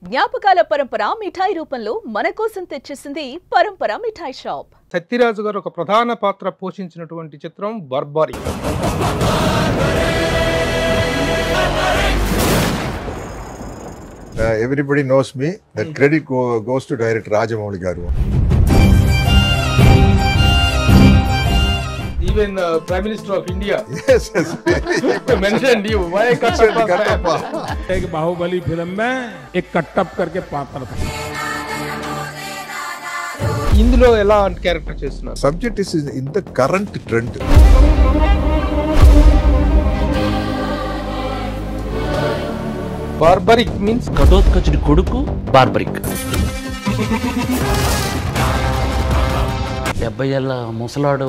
జ్ఞాపకాల పరంపర మిఠాయి రూపంలో మన కోసం తెచ్చేసింది పరంపర మిఠాయి షాప్. సత్యరాజు గారు ఒక ప్రధాన పాత్ర పోషించినటువంటి చిత్రం barberry. Everybody knows me. That credit goes to director Rajamouli garu. Even Prime Minister of India Yes, yes. mentioned you. Why Kattappa. एक बाहुबली फिल्म में एक कट्टप करके पात्र था. ఇందులో ఎలా క్యారెక్టర్ చేస్తున్నారు? Subject is in the current trend. Barbarik means ఘటోత్కచుడి కొడుకు బార్బరిక్. 70 ఏళ్ళ ముసలాడు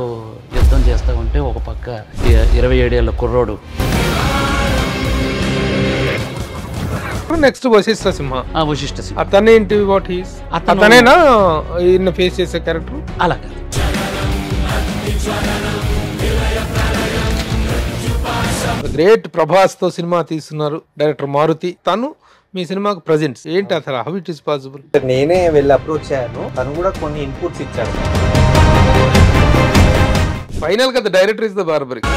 యుద్ధం చేస్తా ఉంటే ఒక పక్క 27 ఏళ్ళ కుర్రోడు. నెక్స్ట్ వశిష్ఠ సింహ. వశిష్ఠ సింహ అతనేంటి? వాట్ హీస్ అతనేనా ఈయన ఫేస్ చేసే క్యారెక్టర్? అలాగే గ్రేట్ ప్రభాస్ తో సినిమా తీస్తున్నారు డైరెక్టర్ మారుతి. తను మీ సినిమాకు ప్రజెంట్స్ ఏంటి అసలు? How it is possible? నేనే వెళ్ళి అప్రోచ్ అయ్యాను, తను కూడా కొన్ని ఇన్పుట్స్ ఇచ్చారు. ఫైనల్ గా director is the Barbarik.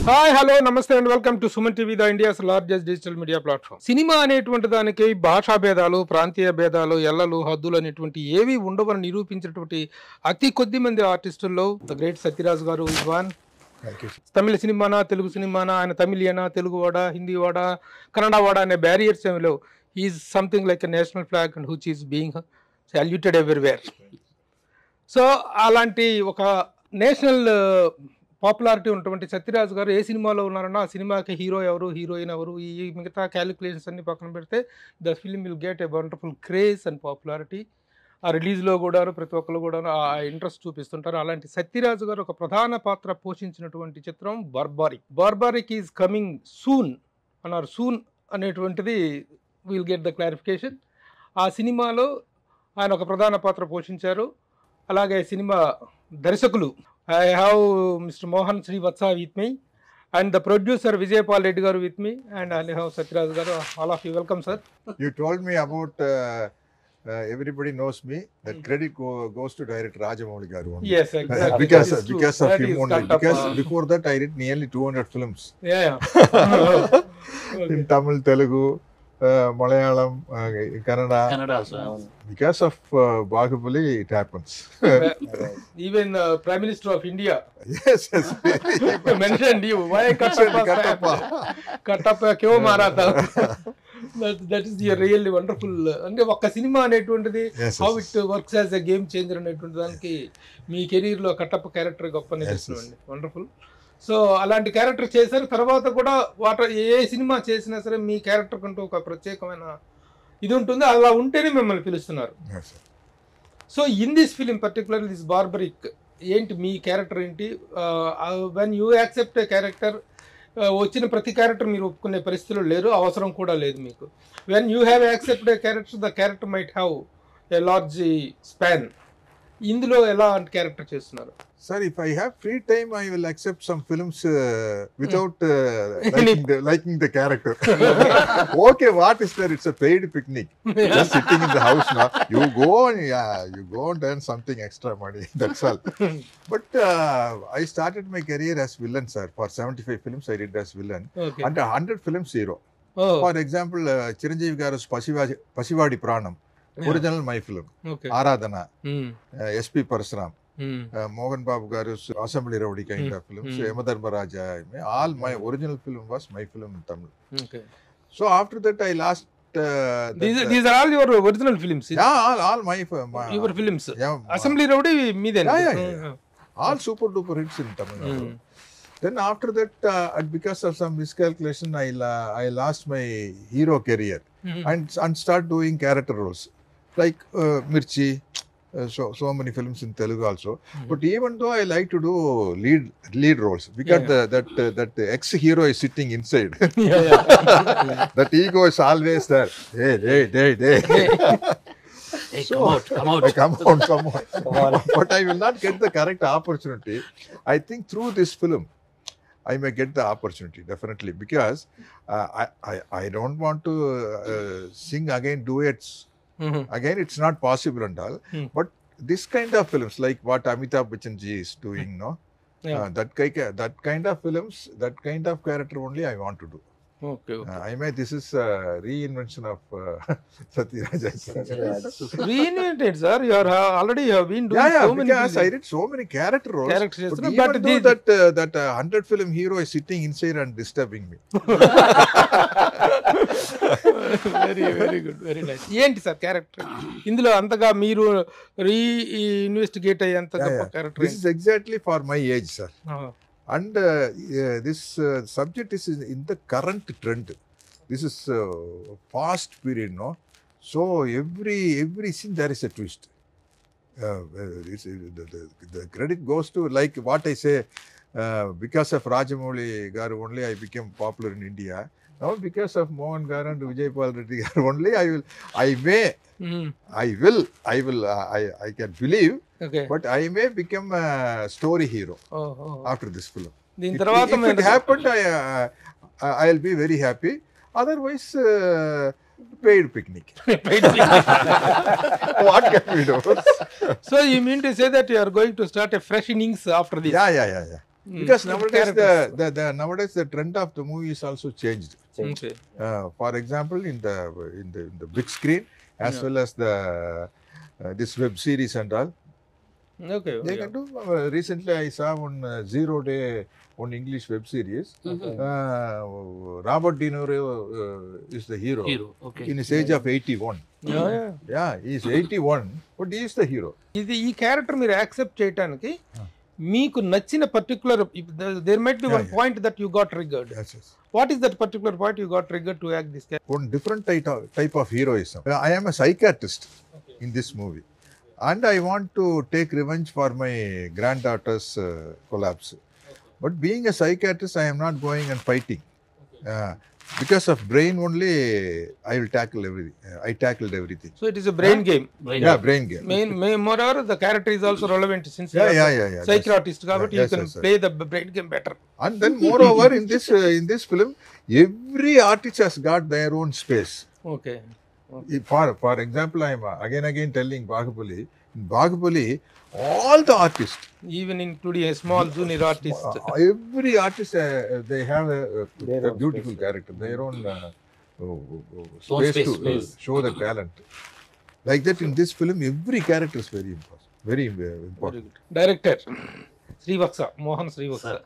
Hi, hello, నమస్తే and welcome to Suman TV, the India's largest digital media platform. సినిమా అనేటువంటి దానికి భాషా భేదాలు, ప్రాంతీయ భేదాలు, ఎల్లలు, హద్దులు అనేటువంటి ఏవి ఉండవని నిరూపించినటువంటి అతి కొద్ది మంది ఆర్టిస్టుల్లో ద గ్రేట్ సత్యరాజ్ గారు ఇస్ వన్. తమిళ సినిమానా, తెలుగు సినిమానా, ఆయన తమిళియనా, తెలుగు వాడా, హిందీ వాడా, కన్నడ వాడా అనే బ్యారియర్స్ ఏమిలో is something like a national flag and which is being saluted everywhere. So అలాంటి ఒక నేషనల్ పాపులారిటీ ఉన్నటువంటి సత్యరాజ్ గారు ఏ సినిమాలో ఉన్నారన్నా ఆ సినిమాకి హీరో ఎవరు, హీరోయిన్ ఎవరు, ఈ మిగతా క్యాలిక్యులేషన్స్ అన్ని పక్కన పెడితే the film will get a wonderful craze and popularity. ఆ రిలీజ్లో కూడా ప్రతి ఒక్కరు కూడా ఆ ఇంట్రెస్ట్ చూపిస్తుంటారు. అలాంటి సత్యరాజ్ గారు ఒక ప్రధాన పాత్ర పోషించినటువంటి చిత్రం బార్బరీ. బార్బరీక్ ఈజ్ కమింగ్ సూన్ అన్నారు. సూన్ అనేటువంటిది విల్ గెట్ ద క్లారిఫికేషన్. ఆ సినిమాలో ఆయన ఒక ప్రధాన పాత్ర పోషించారు. అలాగే సినిమా దర్శకులు I have Mr. Mohan Srivatsa with me and the producer Vijay Paul Reddy garu with me, and I have Satyaraj garu. All of you welcome, sir. You told me about everybody knows me. That credit goes to director Rajamouli garu. Yes, exactly. Because of That him is only. Kattappa. Because before that I did nearly 200 films. Yeah. In Tamil, Telugu, Malayalam, Kannada. also. Because of Bahubali, it happens. Even Prime Minister of India Yes, yes. mentioned you. Why Kattappa? Kattappa kyo mara tha? That is the really wonderful. అంటే ఒక్క cinema అనేటువంటిది how it works as a game changer అనేటువంటి దానికి మీ career లో Kattappa character గొప్ప నిలుస్తుంది. Wonderful. So అలాంటి character చేశారు. తర్వాత కూడా ఏ సినిమా చేసినా సరే మీ క్యారెక్టర్ కంటూ ఒక ప్రత్యేకమైన ఇది ఉంటుంది. అలా ఉంటేనే మిమ్మల్ని పిలుస్తున్నారు. So in this film particular this barbaric ఏంటి మీ క్యారెక్టర్ ఏంటి? When you accept A character, వచ్చిన ప్రతి క్యారెక్టర్ మీరు ఒప్పుకునే పరిస్థితులు లేరు, అవసరం కూడా లేదు మీకు. When you have accept A character, the character might have a large span. ఇందులో ఎలా క్యారెక్టర్ చేస్తున్నారు? Sir, if I have free time, I will accept some films without liking the character. Okay, what is there? It's a paid picnic. Just sitting in the house now. You go and earn something extra money. That's all. But I started my career as villain, sir. For 75 films, I did as villain. Okay. And 100 films hero. Oh. For example, Chiranjeevi Garu's Pasivadi Pranam. Original my film. Okay. Aradhana. SP Parasuram. Mohan Babu Garu's Assembly Rowdy kind of films. Yamadharmaraja. All my original film was my film in Tamil. Okay. So after that I lost. These are all your original films? Yeah, all my your films. Yeah, Assembly Rowdy meedena? Yeah. All super duper hits in Tamil Nadu. Then after that, because of some miscalculation, I lost my hero career and start doing character roles like Mirchi. So many films in Telugu also. But even though I like to do lead roles, because that ex-hero is sitting inside. That ego is always there. Hey. Hey, So, come out. But I will not get the correct opportunity. I think through this film, I may get the opportunity, definitely, because I don't want to sing again duets. Again, it's not possible and all. But this kind of films, like what Amitabh Bachchan ji is doing, no? Yeah. That kind of films, that kind of character only I want to do. Okay. I may, this is a reinvention of Satyaraj. Reinvented, sir. You are already have been doing Yeah, so many because I did so many character roles. characters. But But even though that 100 film hero is sitting inside and disturbing me. Very good very nice. ఏంటి sir character ఇందులో అంతగా మీరు రీఇన్వెస్టిగేట్ అయ్యేంత గొప్ప character? This is exactly for my age, sir. And this subject is in the current trend. This is past period, no? So every scene there is a twist. The credit goes to, like what I say, because of Rajamouli garu only I became popular in India. Now because of Mohan garu and Vijay Pal Reddy garu only I can believe, okay. but I may become a story hero after this film. దీని తర్వాత If it happened, I'll be very happy. Otherwise, paid picnic. What can we do? So you mean to say that you are going to start a fresh innings after this? Yeah. Because nowadays characters. nowadays the trend of the movie is also changed. Okay. For example, in the big screen, as well as the this web series and all, Okay. they can do. Recently, I saw one Zero Day, one English web series. Robert De Niro is the hero. Okay. In his age of 81. Yeah. Yeah, he is 81, but he is the hero. ఇది ఈ character మీరు accept చేయడానికి మీకు నచ్చిన particular there might be one Yeah. Point that you got triggered. Yes. What is that particular point you got triggered to act this character? One different type of heroism. I am a psychiatrist in this movie, and I want to take revenge for my granddaughter's collapse. But being a psychiatrist, I am not going and fighting. Because of brain only, I will tackle everything. I tackled everything. So it is a brain game. Yeah, brain game. Moreover the character is also relevant since Yeah. Psychiatrist కాబట్టి you Yes, can yes. Play the brain game better. And then moreover, in this film, every artist has got their own space. Okay. For example, I am again telling Bahubali. In Bahubali, all the artists, even including a small junior artist. every artist, they have a beautiful character, their own space to show the talent. Like that, in this film, every character is very important. Director Srivatsa, Mohan Srivatsa.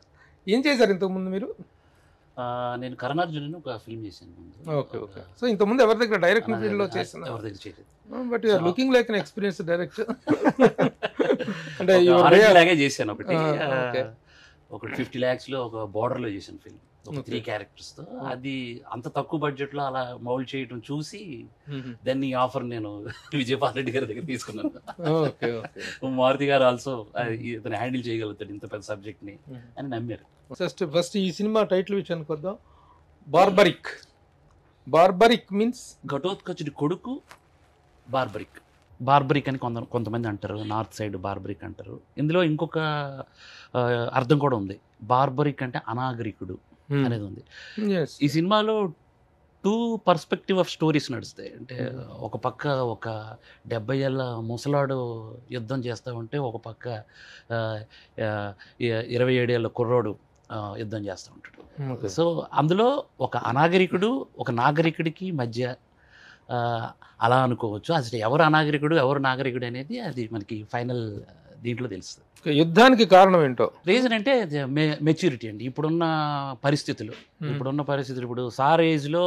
ఏం చేశారు ఇంతకు ముందు మీరు? నేను కరుణార్జున్ ఒక film చేశాను ముందు. Okay. So ఇంత ముందు ఎవరి దగ్గర డైరెక్షన్ ఫీల్డ్ లో చేసిన? ఎవరి దగ్గర చేయలేదు. But you are looking like an experience director. అంటే లాగే చేశాను ఒకటి. okay. ఒక 50 lakhs లో ఒక border లో చేశాను ఫిల్మ్, ఒక 3 characters తో. అది అంత తక్కువ బడ్జెట్ లో అలా మౌల్డ్ చేయడం చూసి దాన్ని ఆఫర్ నేను విజయపాల్ రెడ్డి గారి దగ్గర తీసుకున్నాను. ఓకే. మారుతి గారు ఆల్సో ఇతను హ్యాండిల్ చేయగలుగుతాడు ఇంత పెద్ద సబ్జెక్ట్ ని అని నమ్మారు. ఫస్ట్ ఈ సినిమా టైటిల్ విషయానికి వద్దాం. బార్బరిక్ మీన్స్ ఘటోత్కచుడి కొడుకు బార్బరిక్ అని కొంతమంది అంటారు, నార్త్ సైడ్ బార్బరిక్ అంటారు. ఇందులో ఇంకొక అర్థం కూడా ఉంది, బార్బరిక్ అంటే అనాగరికుడు అనేది ఉంది. ఈ సినిమాలో 2 పర్స్పెక్టివ్ ఆఫ్ స్టోరీస్ నడుస్తాయి. అంటే ఒక పక్క ఒక 70 ఏళ్ళ ముసలాడు యుద్ధం చేస్తూ ఉంటే, ఒక పక్క 27 ఏళ్ళ కుర్రోడు యుద్ధం చేస్తూ ఉంటాడు. సో అందులో ఒక అనాగరికుడు ఒక నాగరికుడికి మధ్య అలా అనుకోవచ్చు. అసలు ఎవరు అనాగరికుడు ఎవరు నాగరికుడు అనేది అది మనకి ఫైనల్ దీంట్లో తెలుస్తుంది. యుద్ధానికి కారణం ఏంటో రీజన్ అంటే మెచ్యూరిటీ అండి. ఇప్పుడున్న పరిస్థితులు ఇప్పుడు సార్ ఏజ్లో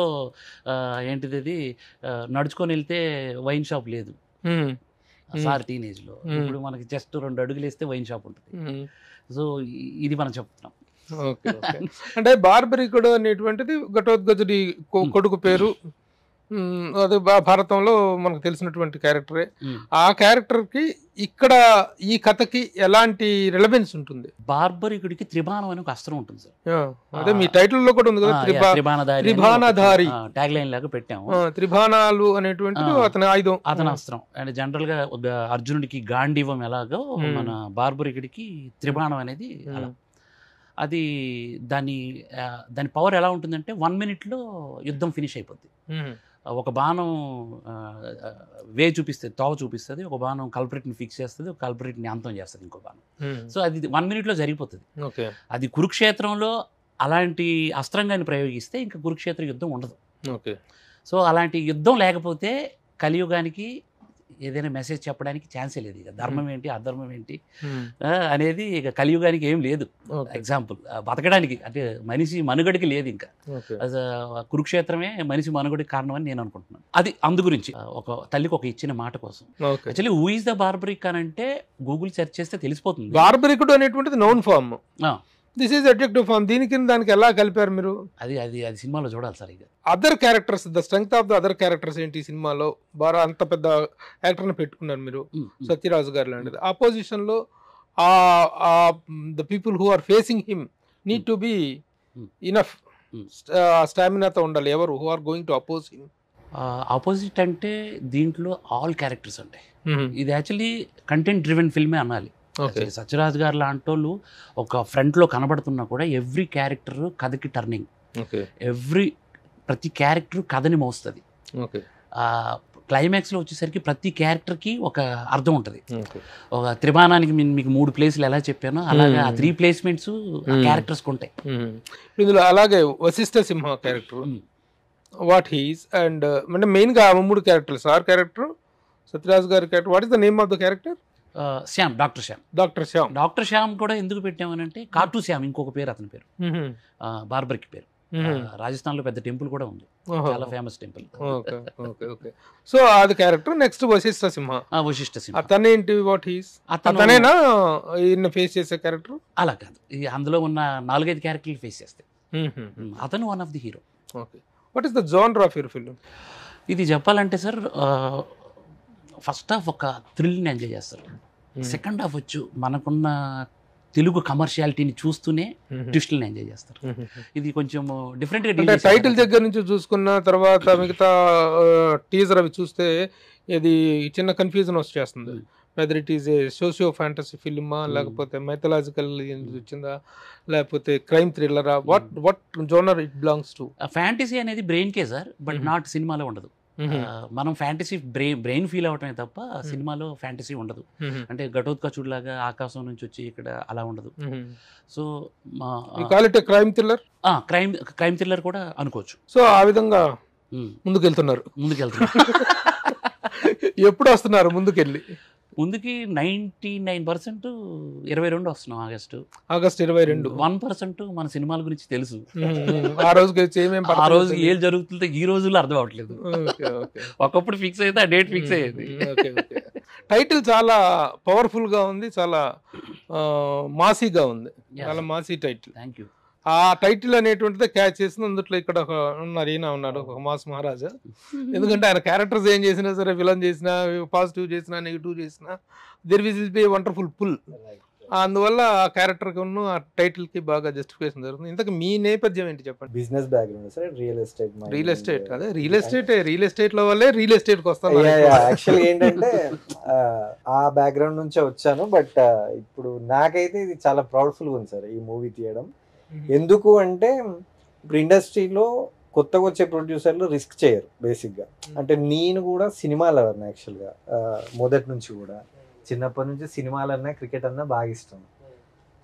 ఏంటిది అది నడుచుకొని వెళ్తే వైన్ షాప్ లేదు సార్ టీనేజ్లో. ఇప్పుడు మనకి జస్ట్ 2 అడుగులు వేస్తే వైన్ షాప్ ఉంటుంది. సో ఇది మనం చెప్తున్నాం. ఓకే. అంటే బార్బరికుడు అనేటువంటిది ఘటోత్కచుడి కొడుకు పేరు. అది భారతంలో మనకు తెలిసినటువంటి క్యారెక్టరే. ఆ క్యారెక్టర్ కి ఇక్కడ ఈ కథకి ఎలాంటి రిలవెన్స్ ఉంటుంది? బార్బరికుడికి త్రిబాణం అని ఒక అస్త్రం ఉంటుంది సార్. అదే మీ టైటిల్ లో కూడా ఉంది కదా, త్రిబాణధారి ట్యాగ్ లైన్ లాగా పెట్టాము. త్రిబాణాలు అనేటువంటిది అతని ఆయుధం, అతని అస్త్రం. అండ్ జనరల్ గా అర్జునుడికి గాంధీవం ఎలాగో మన బార్బరికుడికి త్రిబాణం అనేది అలా. అది దాని పవర్ ఎలా ఉంటుందంటే 1 minute యుద్ధం ఫినిష్ అయిపోద్ది. ఒక బాణం తోవ చూపిస్తుంది, ఒక బాణం కల్పరేట్ని ఫిక్స్ చేస్తుంది, ఒక కల్పరేట్ని అంతం చేస్తుంది ఇంకో బాణం. సో అది 1 minute జరిగిపోతుంది. అది కురుక్షేత్రంలో అలాంటి అస్త్రంగాన్ని ప్రయోగిస్తే ఇంకా కురుక్షేత్ర యుద్ధం ఉండదు. సో అలాంటి యుద్ధం లేకపోతే కలియుగానికి ఏదైనా మెసేజ్ చెప్పడానికి ఛాన్సే లేదు. ఇక ధర్మం ఏంటి అధర్మం ఏంటి అనేది ఇక కలియుగానికి ఏం లేదు. ఎగ్జాంపుల్ బతకడానికి అంటే మనిషి మనుగడికి లేదు ఇంకా. కురుక్షేత్రమే మనిషి మనుగడికి కారణం అని నేను అనుకుంటున్నాను. అది అందు గురించి ఒక తల్లికి ఒక ఇచ్చిన మాట కోసం. Actually who is the Barbarik అని అంటే గూగుల్ సెర్చ్ చేస్తే తెలిసిపోతుంది. బార్బరికుడు అనేటువంటిది noun form, this is adjective form. దీనికి దానికి ఎలా కలిపారు మీరు? అది సినిమాలో చూడాలి సార్. ఇక other characters, the strength of the other characters ఏంటి సినిమాలో? బాగా అంత పెద్ద యాక్టర్ని పెట్టుకున్నారు మీరు, సత్యరాజు గారు లాంటిది. ఆ పొజిషన్లో the people who are facing him need to be enough స్టామినాతో ఉండాలి. ఎవరు who are going to oppose him? Opposite అంటే దీంట్లో ఆల్ క్యారెక్టర్స్ ఉంటాయి. ఇది యాక్చువల్లీ కంటెంట్ డ్రివెన్ ఫిల్మే అనాలి. సత్యరాజ్ గారు లాంటి వాళ్ళు ఒక ఫ్రంట్లో కనబడుతున్నా కూడా ఎవ్రీ క్యారెక్టర్ కథకి టర్నింగ్, ప్రతి క్యారెక్టర్ కథని మోస్తుంది. క్లైమాక్స్లో వచ్చేసరికి ప్రతి క్యారెక్టర్కి ఒక అర్థం ఉంటుంది. ఒక త్రిమానానికి మీకు 3 ప్లేసులు ఎలా చెప్పానో అలాగే ఆ 3 ప్లేస్మెంట్స్ క్యారెక్టర్స్కి ఉంటాయి ఇందులో. అలాగే వశిష్ఠ సింహ క్యారెక్టర్ వాట్ హీస్ అండ్ అంటే మెయిన్గా 3 క్యారెక్టర్లు. సార్ క్యారెక్టర్, సత్యరాజ్ గారి character, what is the name of the character? Shyam, doctor Shyam కూడా ఎందుకు పెట్టామనంటే కాటు శ్యామ్ ఇంకొక పేరు, అతని పేరు బార్బర్కి పేరు. రాజస్థాన్ లో పెద్ద టెంపుల్ కూడా ఉంది, చాలా ఫేమస్ టెంపుల్. సో అది క్యారెక్టర్. నెక్స్ట్ వశిష్ఠ సింహ. అతనేంటి, వాట్ హీస్? అతనేనా ఈయన ఫేస్ చేసే క్యారెక్టర్? అలా కాదు, అందులో ఉన్న 4-5 క్యారెక్టర్లు ఫేస్ చేస్తాయి. అతను one of the hero. What is the genre of your film? ఇది చెప్పాలంటే సార్, ఫస్ట్ హాఫ్ ఒక థ్రిల్ని ఎంజాయ్ చేస్తారు. సెకండ్ హాఫ్ వచ్చి మనకున్న తెలుగు కమర్షియాలిటీని చూస్తూనే ట్విస్ట్లను ఎంజాయ్ చేస్తారు. ఇది కొంచెం డిఫరెంట్గా. టైటిల్ దగ్గర నుంచి చూసుకున్న తర్వాత మిగతా టీజర్ అవి చూస్తే ఇది చిన్న కన్ఫ్యూజన్ వచ్చేస్తుంది. Whether it is a socio fantasy ఫిల్మా, లేకపోతే మైథలాజికల్ వచ్చిందా, లేకపోతే క్రైమ్ థ్రిల్లరా? What genre it belongs to? Fantasy అనేది బ్రెయిన్కే సార్, బట్ నాట్ సినిమాలో ఉండదు. మనం ఫ్యాంటసీ బ్రెయిన్ ఫీల్ అవటమే తప్ప సినిమాలో ఫ్యాంటసీ ఉండదు. అంటే ఘటోత్కచుడిలాగా ఆకాశం నుంచి వచ్చి ఇక్కడ అలా ఉండదు. So crime thriller, crime thriller కూడా అనుకోవచ్చు. సో ఆ విధంగా ముందుకెళ్తున్నారు. ఎప్పుడు వస్తున్నారు ముందుకెళ్ళి? ముందుకి 99% 22 వస్తున్నాం, ఆగస్ట్ 22. 1% మన సినిమాల గురించి తెలుసు. ఆ రోజు ఏం జరుగుతుందో ఈ రోజుల్లో అర్థం అవ్వట్లేదు. ఒకప్పుడు ఫిక్స్ అయితే ఆ డేట్ ఫిక్స్ అయ్యేది. టైటిల్ చాలా పవర్ఫుల్ గా ఉంది, చాలా మాసీగా ఉంది, చాలా మాసీ టైటిల్. Thank you. ఆ టైటిల్ అనేటువంటిది క్యాచ్ చేసింది. అందులో ఇక్కడ ఉన్నారు, ఈయన ఉన్నాడు, ఒక మాస్ మహారాజా. ఎందుకంటే ఆయన క్యారెక్టర్స్ ఏం చేసినా సరే, విలన్ చేసినా, పాజిటివ్ చేసినా, నెగిటివ్ చేసినా, there will be wonderful full. అందువల్ల ఆ క్యారెక్టర్కి ఉన్న ఆ టైటిల్కి బాగా జస్టిఫికేషన్ జరుగుతుంది. ఇంతకు మీ నేపథ్యం ఏంటి చెప్పండి? Business background sir, real estate. అదే రియల్ ఎస్టేట్ లో వల్లే రియల్ ఎస్టేట్కి వస్తాను. యాక్చువల్గా ఏంటంటే ఆ బ్యాక్గ్రౌండ్ నుంచే వచ్చాను. బట్ ఇప్పుడు నాకైతే ఇది చాలా ప్రౌడ్ఫుల్గా ఉంది సార్ ఈ మూవీ తీయడం. ఎందుకు అంటే ఇప్పుడు ఇండస్ట్రీలో కొత్తగా వచ్చే ప్రొడ్యూసర్లు రిస్క్ చేయరు బేసిక్గా. అంటే నేను కూడా సినిమా లవర్ని యాక్చువల్గా, మొదటి నుంచి కూడా చిన్నప్పటి నుంచి సినిమాలన్నా క్రికెట్ అన్నా బాగా ఇష్టం.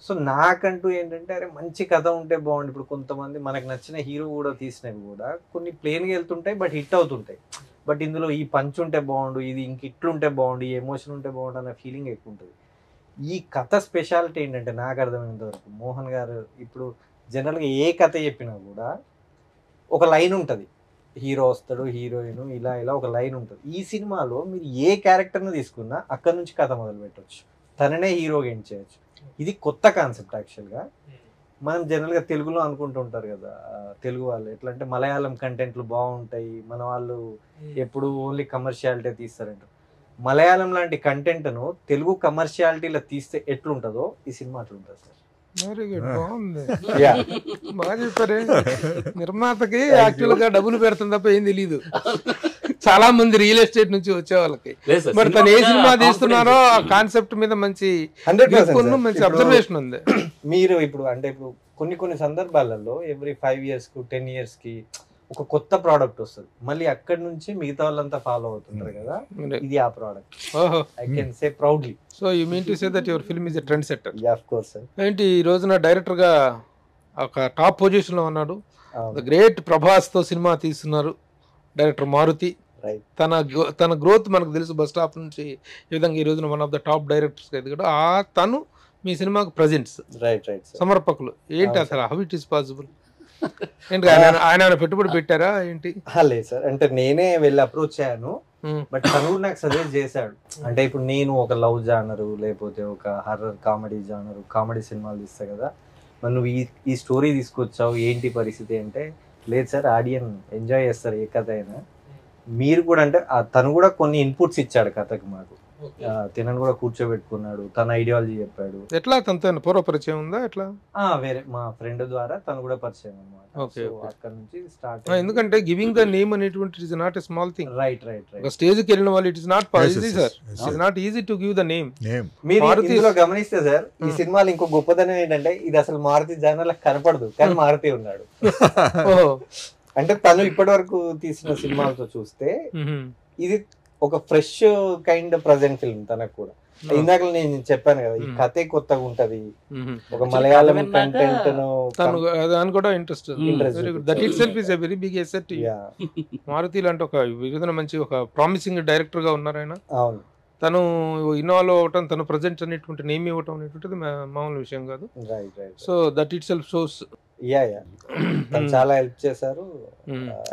సో నాకంటూ ఏంటంటే అరే మంచి కథ ఉంటే బాగుండు. ఇప్పుడు కొంతమంది మనకు నచ్చిన హీరో కూడా తీసినవి కూడా కొన్ని ప్లేన్గా వెళ్తుంటాయి, బట్ హిట్ అవుతుంటాయి. బట్ ఇందులో ఈ పంచ్ ఉంటే బాగుండు, ఇది ఇంక ఇట్లుంటే బాగుండు, ఈ ఎమోషన్ ఉంటే బాగుండు అన్న ఫీలింగ్ ఎక్కువ ఉంటుంది. ఈ కథ స్పెషాలిటీ ఏంటంటే నాకు అర్థమైనంత వరకు మోహన్ గారు ఇప్పుడు జనరల్గా ఏ కథ చెప్పినా కూడా ఒక లైన్ ఉంటుంది, హీరో వస్తాడు, హీరోయిన్, ఇలా ఒక లైన్ ఉంటుంది. ఈ సినిమాలో మీరు ఏ క్యారెక్టర్ని తీసుకున్నా అక్కడ నుంచి కథ మొదలు పెట్టవచ్చు, తననే హీరోగా ఎండ్ చేయొచ్చు. ఇది కొత్త కాన్సెప్ట్ యాక్చువల్గా. మనం జనరల్గా తెలుగులో అనుకుంటుంటారు కదా, తెలుగు వాళ్ళు ఎట్లా అంటే మలయాళం కంటెంట్లు బాగుంటాయి, మన వాళ్ళు ఎప్పుడు ఓన్లీ కమర్షియాలిటీ తీస్తారంట. మలయాళం లాంటి కంటెంట్ను తెలుగు కమర్షియాలిటీలో తీస్తే ఎట్లుంటుందో ఈ సినిమా అట్లుంటుంది సార్. వెరీ గుడ్, బాగుంది, బాగా చెప్పారే. నిర్మాతకి యాక్చువల్ గా డబ్బులు పెడుతుంది తప్ప ఏం తెలీదు. చాలా మంది రియల్ ఎస్టేట్ నుంచి వచ్చే వాళ్ళకి. లేదు సార్, మరి తను ఏ సినిమా సినిమా మీద తీస్తున్నారో ఆ confidence. కాన్సెప్ట్ మీద మంచి 100% grip, సార్. మంచి ఇప్పుడు అబ్జర్వేషన్ ఉంది. మీరు ఇప్పుడు అంటే ఇప్పుడు కొన్ని సందర్భాలలో ఎవ్రీ 5 years కు 10 years కి ఒక కొత్త ప్రోడక్ట్ వస్తుంది, మళ్ళీ అక్కడి నుంచి మిగతా వాళ్ళంతా ఫాలో అవుతుంటారు కదా, ఇది ఆ ప్రోడక్ట్. ఓహో, I can say proudly. So you mean to say that your film is a trend setter. Yeah of course sir. ఏంటి ఈ రోజున డైరెక్టర్ గా ఒక టాప్ పొజిషన్ లో ఉన్నాడు. అవును. ద గ్రేట్ ప్రభాస్ తో సినిమా తీస్తున్నారు డైరెక్టర్ మారుతి. రైట్. తన గ్రోత్ మనకు తెలుసు, బస్ స్టాప్ నుంచి ఈ విధంగా ఈ రోజున one of the top directors ఎదిగాడు. తను మీ సినిమాకు ప్రజెంట్స్ రైట్ రైట్ సార్. సమర్పకులు ఏంటి అవును అసలు, హౌ ఇట్ ఈస్ పాసిబుల్? ఏంటి ఆయన పెట్టుబడి పెట్టారా ఏంటి? లేదు సార్, అంటే నేనే వెళ్ళి అప్రోచ్ అయ్యాను, బట్ తను కూడా నాకు సజెస్ట్ చేశాడు. అంటే ఇప్పుడు నేను ఒక లవ్ జానరు లేకపోతే ఒక హర్రర్ కామెడీ జానరు, కామెడీ సినిమాలు తీస్తా కదా, మరి నువ్వు ఈ స్టోరీ తీసుకొచ్చావు, ఏంటి పరిస్థితి అంటే, లేదు సార్ ఆడియన్ ఎంజాయ్ చేస్తారు ఏ కథ అయినా, మీరు కూడా అంటే తను కూడా కొన్ని ఇన్పుట్స్ ఇచ్చాడు కథకు మాకు. తినను కూడా కూర్చోబెట్టుకున్నాడు, తన ఐడియాలజీ చెప్పాడు. ఎట్లా తనతో పూర్వ పరిచయం ఉందా ఎట్లా? వేరే మా ఫ్రెండ్ ద్వారా తను కూడా పరిచయం అన్నమాట. Okay, okay. అక్కడ నుంచి స్టార్ట్. ఎందుకంటే గివింగ్ ద నేమ్ అనేటువంటి is not a small thing. Right right right. ఒక స్టేజ్ కి వెళ్ళిన వాళ్ళు it is not Yes, easy yes, sir, yes, it is not easy to give the name. మీరు మారుతి ఇందులో గమనిస్తే సార్, ఈ సినిమాలో ఇంకో గొప్పదనం ఏంటంటే ఇది అసలు మారుతి జనాలకు కనపడదు, కానీ మారుతి ఉన్నాడు. అంటే తను ఇప్పటి వరకు తీసిన సినిమాలతో చూస్తే ఇది ఒక ఫ్రెష్ కైండ్ ప్రజెంట్ ఫిల్మ్ తనకు కూడా. ఇందాక నేను చెప్పాను కదా, ఈ కథే కొత్తగా ఉంటది, ఒక మలయాళం కంటెంట్ దాని కూడా interest. That itself is a very big asset. Maruthi లాంటి ఒక వివిధ మంచి ఒక ప్రామిసింగ్ డైరెక్టర్ గా ఉన్నారు ఆయన. అవును. తను ఇన్వాల్వ్ అవ్వటం, తను ప్రజెంట్ అనేటువంటి నేమ్ ఇవ్వటం అనేటువంటిది మామూలు విషయం కాదు. Right right. So that it self shows. Yeah చాలా హెల్ప్ చేశారు.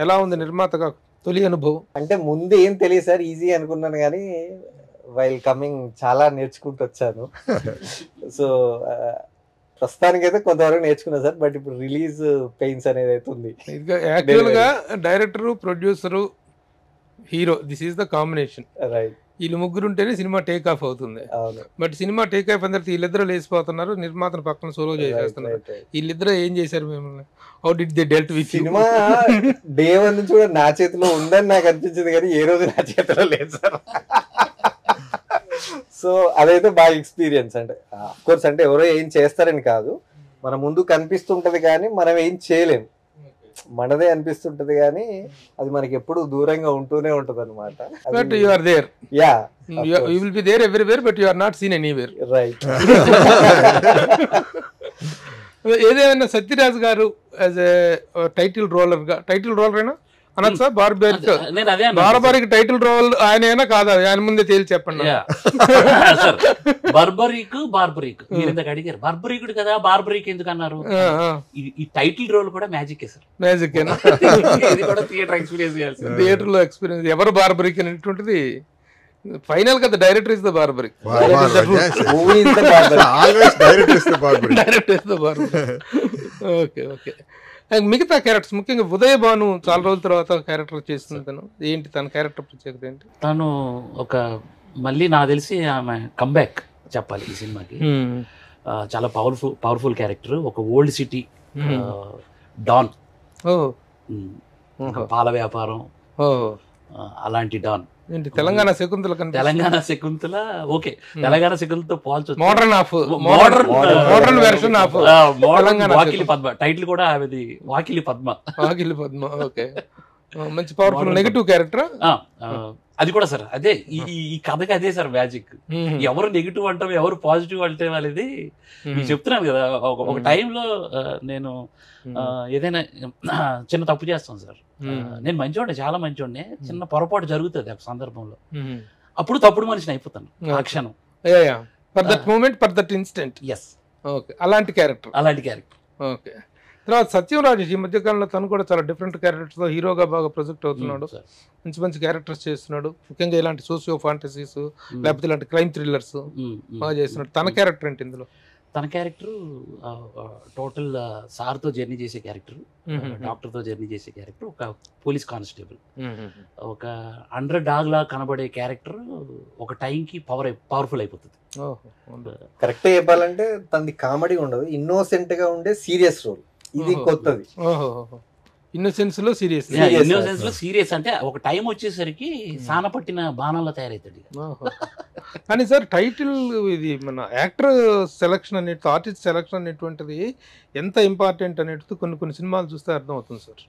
ఎలా ఉంది నిర్మాతగా తొలి అనుభవం? అంటే ముందు ఏం తెలియదు సార్, ఈజీ అనుకున్నాను, కానీ వైల్ కమింగ్ చాలా నేర్చుకుంటూ వచ్చాను. సో ప్రస్తుతానికైతే కొంతవరకు నేర్చుకున్నా సార్, బట్ ఇప్పుడు రిలీజ్ పెయిన్స్ అనేది అయితే ఉంది. యాక్చువల్ గా director, producer, hero, this is the combination. Right. వీళ్ళు ముగ్గురు ఉంటేనే సినిమా టేక్ ఆఫ్ అవుతుంది. అవును. బట్ సినిమా టేక్ ఆఫ్ అయిన తర్వాత వీళ్ళిద్దరూ లేచిపోతున్నారు, నిర్మాతను పక్కన సోలో చేసేస్తున్నారు. వీళ్ళిద్దరూ ఏం చేశారు మిమ్మల్ని? How did they dealt with cinema day 1 నుంచి కూడా నా చేతిలో ఉందని నాకు అనిపించింది, కానీ ఏ రోజు నా చేతిలో లేదు సార్. సో అదైతే బాగా ఎక్స్పీరియన్స్. అంటే అఫ్ కోర్స్ అంటే ఎవరో ఏం చేస్తారని కాదు, మన ముందు కనిపిస్తుంటది కానీ మనం ఏం చేయలేం, మనదే అనిపిస్తుంటది కానీ అది మనకి ఎప్పుడు దూరంగా ఉంటూనే ఉంటది అనమాట. But you are there. Yeah, you will be there everywhere, but you are not seen anywhere. Right. ఏదేమైనా సత్యరాజ్ గారు యాజ్ ఎ టైటిల్ రోలర్ అయినా అనొచ్చా? బార్బరీకి టైటిల్ రోల్ ఆయన కాదా? ఆయన ముందే తేల్చి చెప్పండి. బార్బరీక్ మీరు ఇందాక అడిగారు, బార్బరీకుడు కదా, బార్బరీక్ ఎందుకు అన్నారు? ఈ టైటిల్ రోల్ కూడా మ్యాజిక్ సార్. మ్యాజిక్ థియేటర్ లో ఎక్స్పీరియన్స్. ఎవరు బార్బరీక్ అనేటువంటిది ఫైనల్ గా director is the Barbarik. Okay okay. మిగతా క్యారెక్టర్స్ ముఖ్యంగా ఉదయ్ భాను చాలా రోజుల తర్వాత క్యారెక్టర్ చేస్తుంది తను. ఏంటి తన క్యారెక్టర్ ప్రత్యేకత ఏంటి? తను ఒక మళ్ళీ నాకు తెలిసి ఆమె కంబ్యాక్ చెప్పాలి ఈ సినిమాకి. చాలా పవర్ఫుల్ క్యారెక్టర్. ఒక ఓల్డ్ సిటీ డాన్, పాల వ్యాపారం, అలాంటి డాన్. తెలంగాణ శకుంతల ఓకే, తెలంగాణ శకుంతలతో పోల్చొచ్చు. Modern version of Vakili Padma. Title కూడా ఆమెది వాకిలి పద్మ. ఓకే, మంచి పవర్ఫుల్ నెగటివ్ క్యారెక్టర్ అది కూడా సార్. అదే ఈ కథకి అదే సార్ మ్యాజిక్. ఎవరు నెగిటివ్ అంటాం, ఎవరు పాజిటివ్ అంటే వాళ్ళది చెప్తున్నాను కదా. ఒక టైంలో నేను ఏదైనా చిన్న తప్పు చేస్తాను సార్. నేను మంచివాడిని, చాలా మంచివాడిని. చిన్న పొరపాటు జరుగుతుంది ఒక సందర్భంలో, అప్పుడు తప్పుడు మనిషిని అయిపోతాను ఆ క్షణం. అలాంటి క్యారెక్టర్. ఓకే. తర్వాత సత్యం రాజేష్ ఈ మధ్యకాలంలో తను కూడా చాలా డిఫరెంట్ క్యారెక్టర్స్ తో హీరోగా బాగా ప్రొజెక్ట్ అవుతున్నాడు. మంచి మంచి క్యారెక్టర్స్ చేస్తున్నాడు. ముఖ్యంగా ఇలాంటి సోషియో ఫాంటసీస్ లేకపోతే ఇలాంటి క్రైమ్ థ్రిల్లర్స్ బాగా చేస్తున్నాడు. తన క్యారెక్టర్ ఏంటి ఇందులో? తన క్యారెక్టర్ టోటల్ సార్తో జర్నీ చేసే క్యారెక్టర్, డాక్టర్తో జర్నీ చేసే క్యారెక్టర్, ఒక పోలీస్ కానిస్టేబుల్, ఒక అండర్ డాగ్ లా కనబడే క్యారెక్టర్ ఒక టైంకి పవర్ఫుల్ అయిపోతుంది. కరెక్ట్ చెప్పాలంటే తనది కామెడీ ఉండదు, ఇన్నోసెంట్ గా ఉండే సీరియస్ రోల్. ఇది కొత్తది. ఇన్నోసెన్స్ లో సీరియస్. ఇన్నోసెన్స్ లో సీరియస్ అంటే ఒక టైం వచ్చేసరికి సాన పట్టిన బాణంలో తయారవుతాడు. కానీ సార్ టైటిల్ ఇది మన యాక్టర్ సెలక్షన్ అనేది, ఆర్టిస్ట్ సెలక్షన్ అనేటువంటిది ఎంత ఇంపార్టెంట్ అనేది కొన్ని సినిమాలు చూస్తే అర్థం అవుతుంది సార్.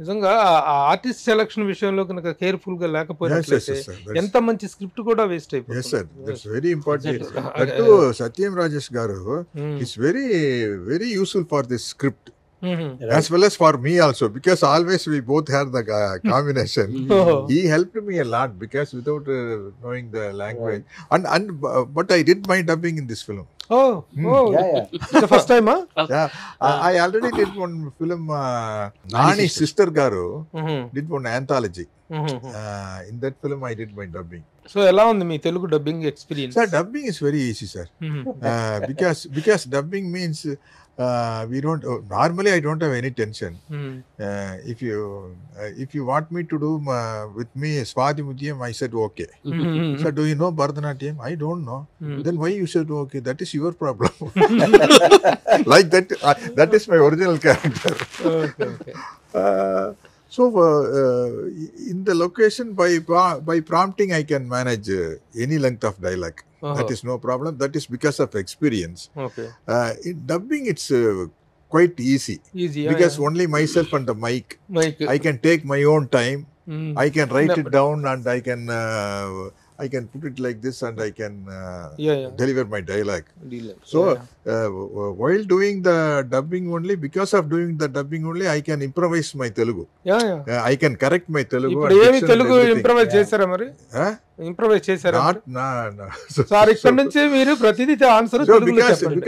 నిజంగా ఆ ఆర్టిస్ట్ సెలక్షన్ విషయంలో కనుక కేర్ఫుల్ గా లేకపోయినట్లయితే ఎంత మంచి స్క్రిప్ట్ కూడా వేస్ట్ అయిపోతుంది. Very important. సత్యం రాజేష్ గారు it's very very useful for this script as well as for me also, because always we both had the combination. He helped me a lot because without knowing the language, but I did my dubbing in this film. It's the first time, yeah. I already did one film, Nani sister garu did one anthology. In that film I did my dubbing. So ఎలా ఉంది మీ తెలుగు dubbing experience? Sir, dubbing is very easy, sir. Because dubbing means we don't normally I don't have any tension. If you want me to do with me Swati Mutyam, I said okay. So do you know Bharatanatyam? I don't know. Then why you said okay? That is your problem. Like that, that is my original character. Okay. So in the location, by prompting I can manage any length of dialogue. That is no problem. That is because of experience. Okay. In dubbing it's quite easy. Because only myself and the mic. I can take my own time. I can write it down and I can put it like this and I can deliver my dialogue. So while doing the dubbing only, because of doing the dubbing only, I can improvise my Telugu. I can correct my Telugu. ఇప్పుడు ఏమి Telugu improvise చేశారా మరి? Improvise చేశారా? Sir ఇక్కడ నుంచి మీరు ప్రతిదీ answer తెలుగులో చెప్పండి.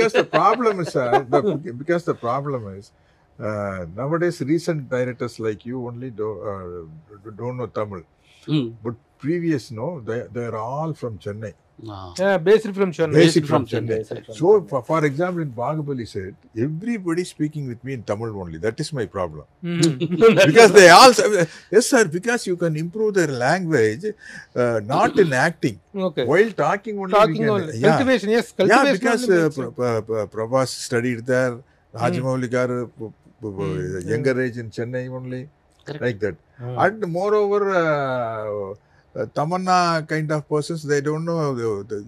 Because the problem is nowadays recent directors like you only don't know Tamil. But previous, no, they are all from Chennai. Based from Chennai. So for example, in Bahubali said, everybody speaking with me in Tamil only. That is my problem. Because they all yes sir, because you can improve their language, not in acting. Okay. While talking only. Cultivation, yes. Cultivation. Because Prabhas studied there. Rajamouli garu younger age in Chennai only. Correct. Like that. And moreover, Tamanna kind of persons, they don't know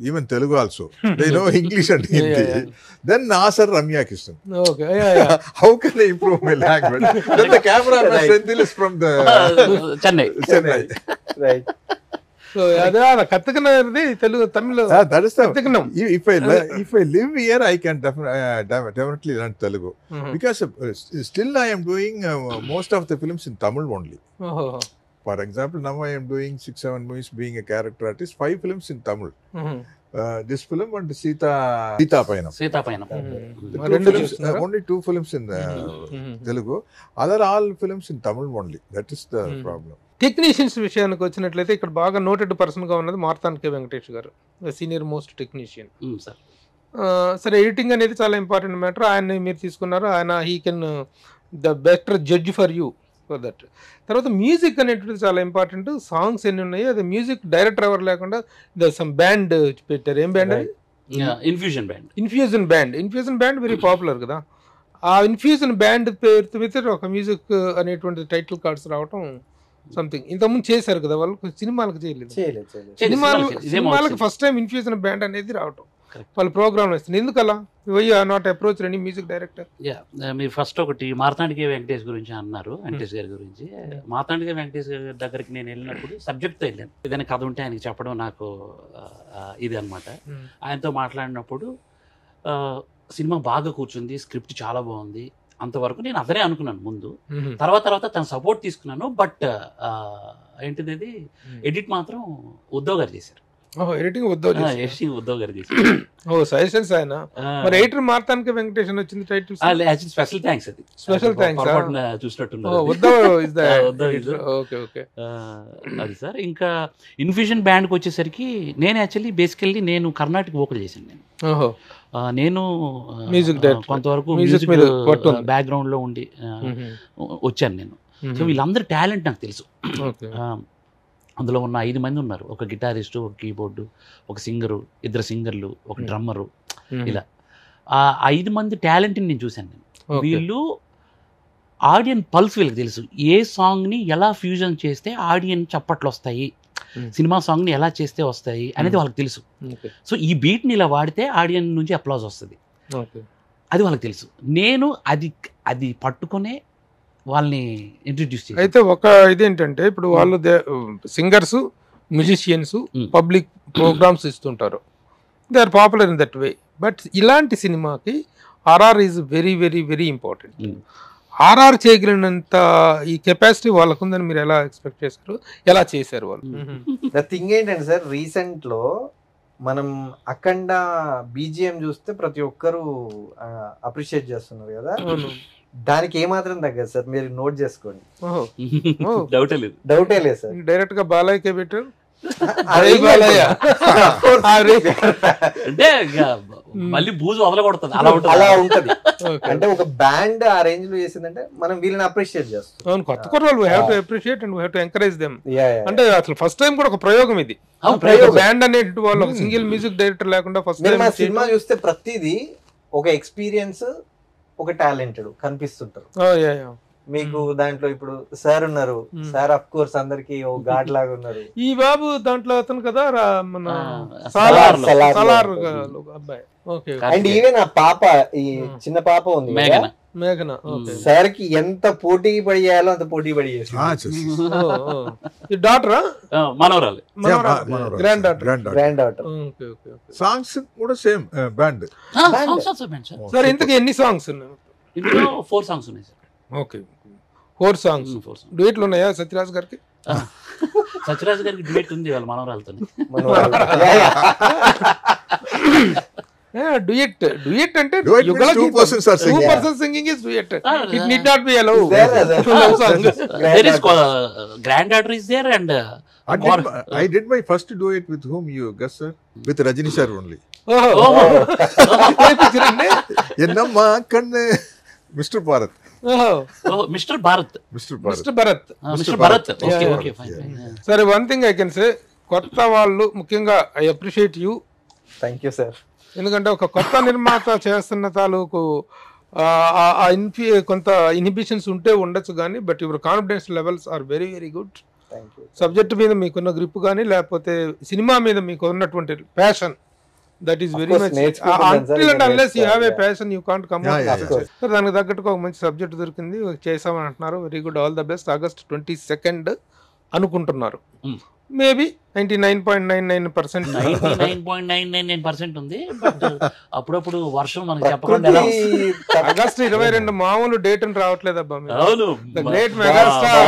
even Telugu also. They know English and Hindi. Then Nasar Ramya Krishnan. Okay. How can I improve my language? Then the cameraman Senthil is from the Chennai. Right. So అదే కత్తుకున్నది తెలుగు తమిళ. That is the if I live here, I can definitely learn Telugu. Because still I am doing most of the films in Tamil only. For example, now I am doing 6-7 movies being a character artist, 5 films in Tamil. This film and Sita Payanam. Only 2 films in Telugu. Other all films in Tamil only. That is the problem. Technicians విషయానికి వచ్చినట్లయితే ఇక్కడ బాగా noted person గా ఉన్నది మార్తాండ్ కే వెంకటేష్ గారు, senior most technician. సరే, editing అనేది చాలా ఇంపార్టెంట్ మ్యాటర్. ఆయన మీరు తీసుకున్నారు, ఆయన he can the better judge for you for that. తర్వాత మ్యూజిక్ అనేటువంటిది చాలా ఇంపార్టెంట్. సాంగ్స్ ఎన్ని ఉన్నాయి, అది మ్యూజిక్ డైరెక్టర్ ఎవరు లేకుండా సమ్ బ్యాండ్ పెట్టారు. ఏం బ్యాండ్ అది? ఇన్ఫ్యూజన్ బ్యాండ్ వెరీ పాపులర్ కదా. ఆ ఇన్ఫ్యూజన్ బ్యాండ్ పేరుతో మీద ఒక మ్యూజిక్ అనేటువంటి టైటిల్ కార్డ్స్ రావటం సంథింగ్. ఇంతకుముందు చేశారు కదా వాళ్ళు, సినిమాలకు చేయలేదు. సినిమాలకు ఫస్ట్ టైం ఇన్ఫ్యూజన్ బ్యాండ్ అనేది రావటం వాళ్ళు ప్రోగ్రామ్ ఇస్తుంది. ఎందుకు అలా? Why are not approach any music director? మీరు ఫస్ట్ ఒకటి మార్తాండ్ కే వెంకటేష్ గురించి అన్నారు, వెంకటేష్ గారి గురించి. మార్తాండ్ కే వెంకటేష్ గారి దగ్గరికి నేను వెళ్ళినప్పుడు సబ్జెక్ట్తో వెళ్ళాను. ఏదైనా కథ ఉంటే ఆయనకి చెప్పడం నాకు ఇది అనమాట. ఆయనతో మాట్లాడినప్పుడు సినిమా బాగా కూర్చుంది, స్క్రిప్ట్ చాలా బాగుంది, అంతవరకు నేను అదనే అనుకున్నాను ముందు. తర్వాత తన సపోర్ట్ తీసుకున్నాను. బట్ ఏంటిది, ఎడిట్ మాత్రం ఉద్ధవ్ గారు చేశారు. ఎడిటింగ్ ఉద్ధవ్ గారు చేశారు. సజెషన్స్ ఆయన. మరి ఎడిటర్ మార్తాండ్ కే వెంకటేష్ వచ్చింది టైటిల్. Special thanks. అది స్పెషల్ థ్యాంక్స్ చూసినట్టున్నారు. అది సార్. ఇంకా ఇన్ఫ్యూజన్ బ్యాండ్కి వచ్చేసరికి నేను యాక్చువల్లీ బేసికల్లీ నేను కర్ణాటక వోకల్ చేశాను. నేను కొంతవరకు మ్యూజిక్ బ్యాక్గ్రౌండ్ లో ఉండి వచ్చాను నేను. సో వీళ్ళందరూ టాలెంట్ నాకు తెలుసు. అందులో ఉన్న 5 మంది ఉన్నారు. ఒక గిటారిస్టు, ఒక కీబోర్డు, ఒక సింగరు, 2 సింగర్లు, ఒక డ్రమ్మరు. ఇలా ఆ 5 మంది టాలెంట్ని నేను చూశాను నేను. వీళ్ళు ఆడియన్ పల్స్ వీళ్ళకి తెలుసు. ఏ సాంగ్ని ఎలా ఫ్యూజన్ చేస్తే ఆడియన్ చప్పట్లు వస్తాయి, సినిమా సాంగ్ని ఎలా చేస్తే వస్తాయి అనేది వాళ్ళకి తెలుసు. సో ఈ బీట్ని ఇలా వాడితే ఆడియన్ నుంచి అప్లాజ్ వస్తుంది, అది వాళ్ళకి తెలుసు. నేను అది పట్టుకునే వాళ్ళని ఇంట్రడ్యూస్ చేసి. అయితే ఒక ఇదేంటంటే ఇప్పుడు వాళ్ళు సింగర్స్, మ్యూజిషియన్స్ పబ్లిక్ ప్రోగ్రామ్స్ ఇస్తుంటారు, they are popular in that way. But ఇలాంటి సినిమాకి RR is very very very important. RR చేయగలిగినంత ఈ కెపాసిటీ వాళ్ళకు ఉందని మీరు ఎలా ఎక్స్పెక్ట్ చేశారు, ఎలా చేశారు వాళ్ళు? ద థింగ్ ఏంటంటే సార్, రీసెంట్ లో మనం అఖండ బీజిఎం చూస్తే ప్రతి ఒక్కరు అప్రిషియేట్ చేస్తున్నారు కదా, దానికి ఏమాత్రం తగ్గదు సార్, మీరు నోట్ చేసుకోండి. డౌటే లేదు, డౌటే లేదు సార్. డైరెక్ట్ గా బాలయ్యకే పెట్టారు అంటే మళ్ళీ బూజు వదలగొడుతుంది, అలా ఉంటది. అంటే ఒక బ్యాండ్ ఆ రేంజ్ లో చేసిందంటే మనం వీళ్ళని అప్రిషియేట్ చేస్తాం. అవును, కొత్త కుర్రాళ్ళు we have to appreciate and we have to encourage them. అంటే అసలు ఫస్ట్ టైం కూడా ఒక ప్రయోగం ఇది. బ్యాండ్ అనేది వాళ్ళు ఒక సింగిల్ మ్యూజిక్ డైరెక్టర్ లేకుండా ఫస్ట్ టైం సినిమా చూస్తే ప్రతిదీ ఒక ఎక్స్పీరియన్స్, ఒక టాలెంటెడ్ కనిపిస్తుంటారు మీకు. దాంట్లో ఇప్పుడు సార్ ఉన్నారు, సార్ ఆఫ్ కోర్స్ అందరికి ఓ గాడ్ లాగా ఉన్నారు. ఈ బాబు దాంట్లో అతను కదా మన అబ్బాయి. అండ్ ఈవెన్ ఆ పాప, ఈ చిన్న పాప ఉంది మేఘన, సార్ కి ఎంత పోటీ పడి చేయాలో అంత పోటీ పడి చేసి. డాటరా, మనవరాలు, grand daughter. Grand daughter. Songs కూడా సేమ్ బ్యాండ్. సార్ ఇంతకీ ఎన్ని సాంగ్స్ ఉన్నాయి? ఇందులో 4 సాంగ్స్ ఉన్నాయి సార్. Okay, 4 songs. డ్యూయెట్లు ఉన్నాయా సత్యరాజ్ గారికి? సత్యరాజ్ గారికి డ్యూయెట్ ఉంది వాళ్ళ మనవరాలతో. డ్యూయెట్ అంటే two persons are singing. 2 persons singing is duet. It need not be allowed. There is grand daughter is there and I did my first duet with whom you guess, sir? With Rajini sir only. Ennamma kanne Mr. Bharat. Mr. Bharat. Okay, okay, fine. Sir, one thing I can say, కొత్త వాళ్ళు ముఖ్యంగా I appreciate you. Thank you, sir. ఎందుకంటే ఒక కొత్త నిర్మాత చేస్తున్న తాలూకు కొంత ఇన్హిబిషన్స్ ఉంటే ఉండొచ్చు కానీ, but your confidence levels are very very good. Subject మీద మీకున్న గ్రిప్ కానీ, లేకపోతే సినిమా మీద మీకు ఉన్నటువంటి passion, that is very much. Until and unless you have a passion you can't come out. దానికి తగ్గట్టుగా ఒక మంచి సబ్జెక్ట్ దొరికింది, చేసామని అంటున్నారు. Very good, all the best. August 22 అనుకుంటున్నారు. మేబీ 99.99% 99.999% ఉంది. బట్ అప్పుడప్పుడు వర్షం మనకి చెప్పకుండా ఆగస్ట్ 22 మామూలు డేట్ అని రావట్లేదబ్బా. అవును, గ్రేట్ మెగాస్టార్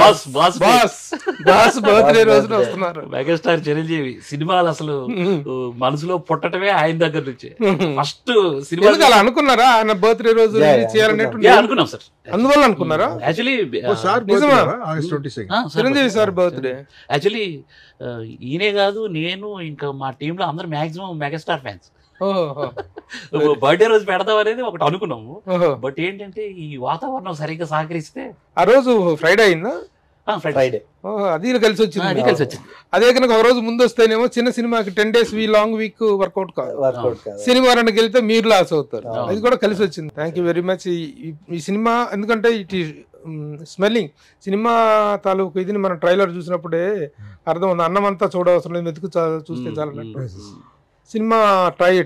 బాస్ బర్త్డే రోజున వస్తున్నారు. మెగాస్టార్ చిరంజీవి సినిమాలు అసలు మనసులో పుట్టటమే ఆయన దగ్గర నుంచి. ఫస్ట్ సినిమా అలా అనుకున్నారా ఆయన బర్త్డే రోజు చేయాలనేట్టు? అనుకున్నాం సార్. అందువల్ల అనుకున్నారా? Actually Chiranjeevi sir birthday. Actually ఈయనే కాదు, నేను ఇంకా మా టీంలో అందరు మాక్సిమం మెగాస్టార్ ఫ్యాన్స్. బర్త్డే రోజు పెడతాం అనేది ఒకటి అనుకున్నాము. బట్ ఏంటంటే ఈ వాతావరణం సరిగ్గా సహకరిస్తే ఆ రోజు ఫ్రైడే అయిందా? ఫ్రైడే. అది కలిసి వచ్చింది. అదే కనుక ఒక రోజు ముందు వస్తేనేమో చిన్న సినిమాకి 10 days లాంగ్ వీక్ వర్కౌట్ కాదు. శనివారానికి వెళ్తే మీరు లాస్ అవుతారు. అది కూడా కలిసి వచ్చింది. Thank you very much. ఈ సినిమా ఎందుకంటే ఇట్ ఈస్ స్మెల్లింగ్ సినిమా తాలూకు ఇదిని మనం ట్రైలర్ చూసినప్పుడే అర్థం ఉంది. అన్నం అంతా చూడవసరం లేదు, మెతుకు చూస్తే చాలన్నట్టు. సినిమా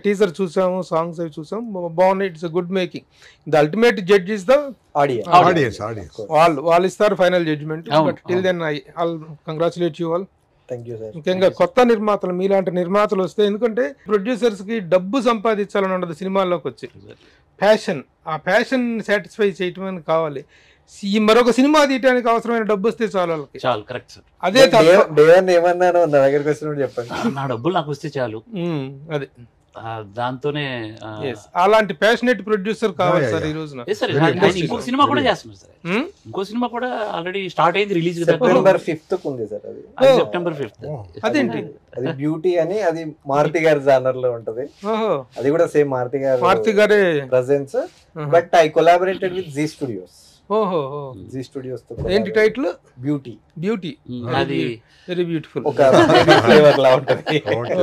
టీజర్ చూసాము, సాంగ్స్ అవి చూసాము, బాగున్నాయి. It's good making. The ultimate judge is the audiences. వాళ్ళు ఇస్తారు final judgement. But till then I congratulate you all. ముఖ్యంగా కొత్త నిర్మాతలు, మీలాంటి నిర్మాతలు వస్తే, ఎందుకంటే ప్రొడ్యూసర్స్ కి డబ్బు సంపాదించాలని ఉండదు సినిమాల్లోకి వచ్చి. ప్యాషన్, ఆ ప్యాషన్ సాటిస్ఫై చేయటం కావాలి. ఈ మరొక సినిమా తీయడానికి అవసరమైన డబ్బు వస్తే చాలు వాళ్ళకి. చాలు, కరెక్ట్ సార్. అదే ఏమన్నాను నా దగ్గరికి వచ్చినప్పుడు చెప్పండి, నా డబ్బులు నాకు వస్తే చాలు. అదే దాంతోనే అలాంటి ప్యాషనేట్ ప్రొడ్యూసర్ కావాలి సార్ ఈ రోజున. ఇంకో సినిమా కూడా చేస్తున్నారు సార్. ఇంకో సినిమా కూడా ఆల్రెడీ స్టార్ట్ అయింది, రిలీజ్ September 5th ఉంది సార్. అది September 5th. అదేంటి? అది బ్యూటీ అని, అది మారుతి గారి జానర్ లో ఉంటది. అది కూడా సేమ్ మారుతి గారే presence. But I collaborated with Zee Studios. ఓహో జీ స్టూడియోస్ తో ఏంటి టైటిల్? బ్యూటీ. బ్యూటీ. అది వెరీ బ్యూటిఫుల్. ఒక ఫ్లేవర్ లా ఉంటుంది.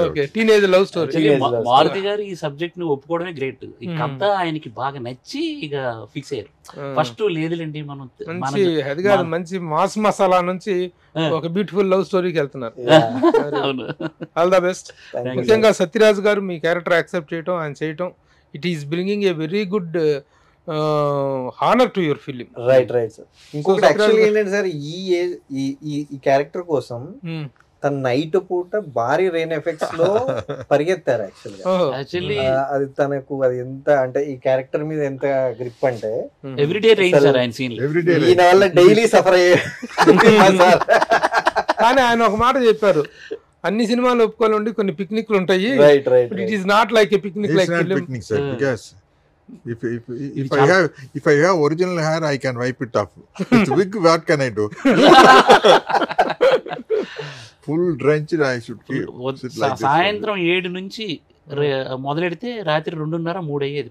Okay, teenage love story. Maruthi garu ఈ సబ్జెక్ట్ ని ఒప్పుకోవడమే గ్రేట్. ఈ కథ ఆయనకి బాగా నచ్చి ఇక ఫిక్స్ అయ్యారు. ఫస్ట్ లేదులేండి మనం మంచి అది కాదు, మంచి మాస్ మసాలా నుంచి ఒక బ్యూటిఫుల్ లవ్ స్టోరీకి వెళ్తున్నారు. All the best. ముఖ్యంగా సత్యరాజ్ గారు మీ క్యారెక్టర్ యాక్సెప్ట్ చేయటం, ఆయన చేయటం, it is bringing a very good honour to your film. Right sir. ఇంకొకటి యాక్చువల్లీ ఏంటంటే సార్, ఈ క్యారెక్టర్ కోసం తన నైట్ పూట భారీ రెయిన్ ఎఫెక్ట్స్ లో పరిగెత్తారు యాక్చువల్లీ. అది తనకు అది ఎంత అంటే ఈ క్యారెక్టర్ మీద ఎంత గ్రిప్ అంటే ఎవ్రీడే రెయిన్ సార్ ఆయన సీన్. ఈయన వల్ల డైలీ సఫర్ అయ్యే. కానీ ఆయన ఒక మాట చెప్పారు, అన్ని సినిమాలు ఒప్పుకోవాలండి, కొన్ని పిక్నిక్లు ఉంటాయి. It is not like A picnic like picnic sir, because if I have original hair I can wipe it off. With wig what can I do? Full drenched I should keep. సాయంత్రం 7 నుంచి మొదలెడితే రాత్రి 2:30-3 అయ్యేది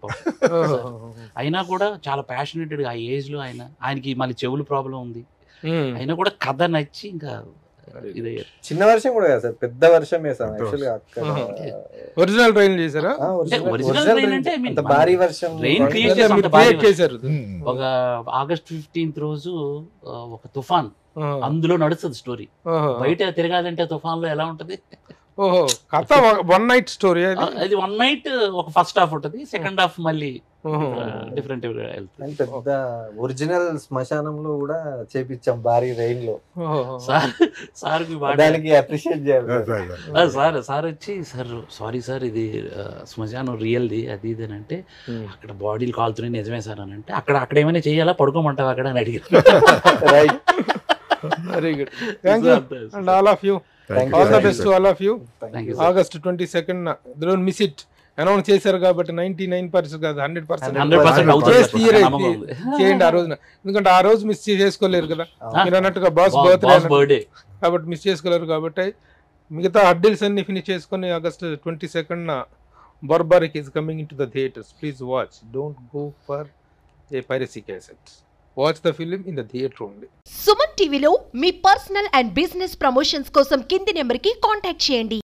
అయినా కూడా చాలా passionated. ఆ age లో ఆయనకి మళ్ళీ చెవులు ప్రాబ్లం ఉంది, అయినా కూడా కథ నచ్చి ఇంకా ఇదయ్యారు. చిన్న వర్షం కూడా కదా సార్, పెద్ద వర్షం వేసాం యాక్చువల్లీ. ఒరిజినల్ ట్రైన్ చేశారా? ఒరిజినల్ ట్రైన్ అంటే భారీ వర్షం ట్రైన్ క్రియేట్ చేశారు. ఒక ఆగస్ట్ 15th రోజు ఒక తుఫాన్, అందులో నడుస్తుంది స్టోరీ. బయట తిరగాలంటే తుఫాన్ లో ఎలా ఉంటది? ఓహో, కథ వన్ నైట్ స్టోరీ. అది వన్ నైట్ ఒక ఫస్ట్ హాఫ్ ఉంటది, సెకండ్ హాఫ్ మళ్ళీ డిఫరెంట్. పెద్ద ఒరిజినల్ శ్మశానంలో కూడా చేపించాం భారీ రైన్ లో. సార్ దానికి అప్రిషియేట్ చేయాలి. సార్ వచ్చి, సార్ సారీ సార్, ఇది శ్మశానం రియల్ది అది ఇది అని అంటే, అక్కడ బాడీలు కాలుతున్నాయి నిజమే సార్ అని అంటే, అక్కడ ఏమైనా చేయాలా, పడుకోమంటావా అక్కడ అని అడిగారు. Right, very good. Thank you and all of you. All the best to all of you. August 22nd don't miss it. Announce చేశారు కాబట్టి 99% కాదు 100% చేయండి ఆ రోజున. ఎందుకంటే ఆ రోజు మిస్ చేసుకోలేరు కదా, మీరు అన్నట్టుగా బాస్ బర్త్డే కాబట్టి మిస్ చేసుకోలేరు. కాబట్టి మిగతా హడ్డిల్స్ అన్ని ఫినిష్ చేసుకుని August 22nd barbaric is coming in to the theatres. Please watch, don't go for a piracy cassette. Watch the film in the theatre only. Suman టీవీలో మీ పర్సనల్ అండ్ బిజినెస్ ప్రమోషన్స్ కోసం కింది నెంబర్కి contact చేయండి.